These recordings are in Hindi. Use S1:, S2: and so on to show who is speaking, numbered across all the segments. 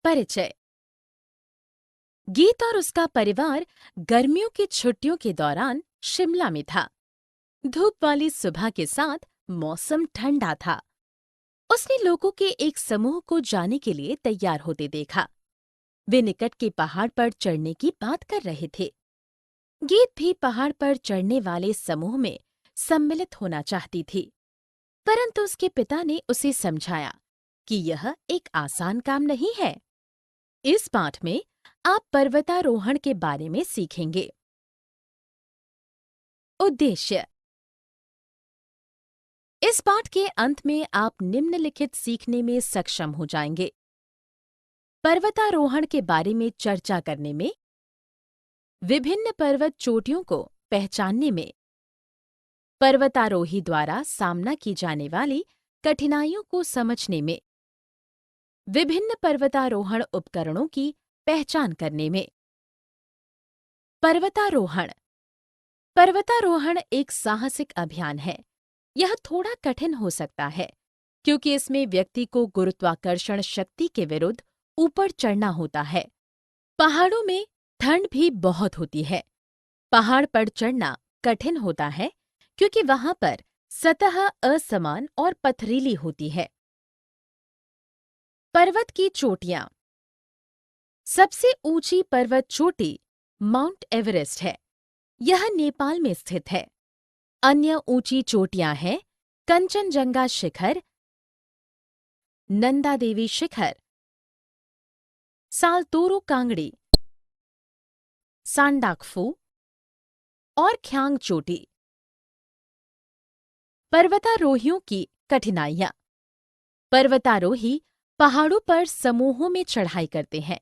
S1: परिचय। गीत और उसका परिवार गर्मियों की छुट्टियों के दौरान शिमला में था। धूप वाली सुबह के साथ मौसम ठंडा था। उसने लोगों के एक समूह को जाने के लिए तैयार होते देखा। वे निकट के पहाड़ पर चढ़ने की बात कर रहे थे। गीत भी पहाड़ पर चढ़ने वाले समूह में सम्मिलित होना चाहती थी, परंतु उसके पिता ने उसे समझाया कि यह एक आसान काम नहीं है। इस पाठ में आप पर्वतारोहण के बारे में सीखेंगे। उद्देश्य। इस पाठ के अंत में आप निम्नलिखित सीखने में सक्षम हो जाएंगे। पर्वतारोहण के बारे में चर्चा करने में, विभिन्न पर्वत चोटियों को पहचानने में, पर्वतारोही द्वारा सामना की जाने वाली कठिनाइयों को समझने में, विभिन्न पर्वतारोहण उपकरणों की पहचान करने में। पर्वतारोहण। पर्वतारोहण एक साहसिक अभियान है। यह थोड़ा कठिन हो सकता है क्योंकि इसमें व्यक्ति को गुरुत्वाकर्षण शक्ति के विरुद्ध ऊपर चढ़ना होता है। पहाड़ों में ठंड भी बहुत होती है। पहाड़ पर चढ़ना कठिन होता है क्योंकि वहां पर सतह असमान और पथरीली होती है। पर्वत की चोटियां। सबसे ऊंची पर्वत चोटी माउंट एवरेस्ट है। यह नेपाल में स्थित है। अन्य ऊंची चोटियां हैं कंचनजंगा शिखर, नंदा देवी शिखर, सालतोरो कांगड़ी, सांडाकफू और ख्यांग चोटी। पर्वतारोहियों की कठिनाइयां। पर्वतारोही पहाड़ों पर समूहों में चढ़ाई करते हैं।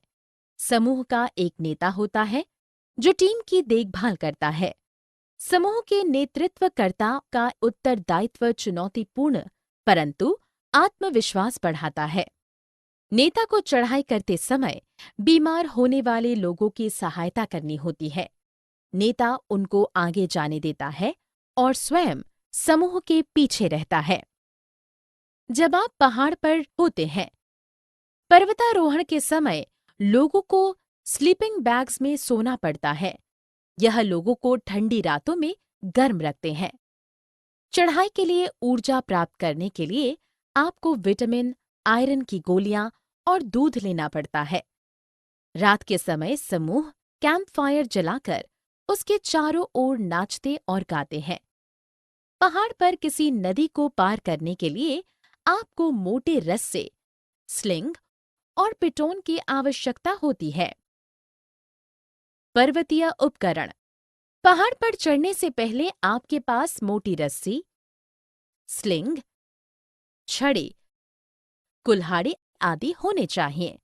S1: समूह का एक नेता होता है जो टीम की देखभाल करता है। समूह के नेतृत्वकर्ता का उत्तरदायित्व चुनौतीपूर्ण परंतु आत्मविश्वास बढ़ाता है। नेता को चढ़ाई करते समय बीमार होने वाले लोगों की सहायता करनी होती है। नेता उनको आगे जाने देता है और स्वयं समूह के पीछे रहता है। जब आप पहाड़ पर होते हैं, पर्वतारोहण के समय लोगों को स्लीपिंग बैग्स में सोना पड़ता है। यह लोगों को ठंडी रातों में गर्म रखते हैं। चढ़ाई के लिए ऊर्जा प्राप्त करने के लिए आपको विटामिन, आयरन की गोलियां और दूध लेना पड़ता है। रात के समय समूह कैंप फायर जलाकर उसके चारों ओर नाचते और गाते हैं। पहाड़ पर किसी नदी को पार करने के लिए आपको मोटे रस्से, स्लिंग और पिटोन की आवश्यकता होती है। पर्वतीय उपकरण। पहाड़ पर चढ़ने से पहले आपके पास मोटी रस्सी, स्लिंग, छड़ी, कुल्हाड़ी आदि होने चाहिए।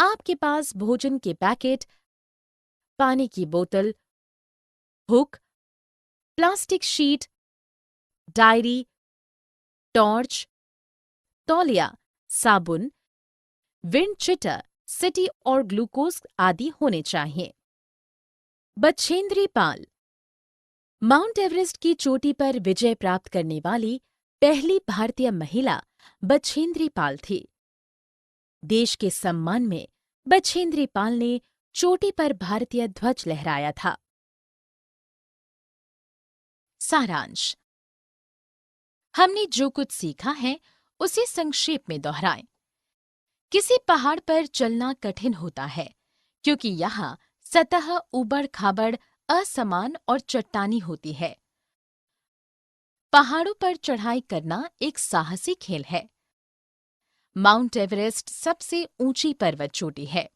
S1: आपके पास भोजन के पैकेट, पानी की बोतल, hook, plastic sheet, diary, torch, तौलिया, साबुन, विंड चिटर, सिटी और ग्लूकोज आदि होने चाहिए। बछेंद्री पाल। माउंट एवरेस्ट की चोटी पर विजय प्राप्त करने वाली पहली भारतीय महिला बछेंद्री पाल थी। देश के सम्मान में बछेंद्री पाल ने चोटी पर भारतीय ध्वज लहराया था। सारांश। हमने जो कुछ सीखा है उसे संक्षेप में दोहराएं। किसी पहाड़ पर चलना कठिन होता है क्योंकि यहाँ सतह ऊबड़-खाबड़, असमान और चट्टानी होती है। पहाड़ों पर चढ़ाई करना एक साहसी खेल है। माउंट एवरेस्ट सबसे ऊंची पर्वत चोटी है।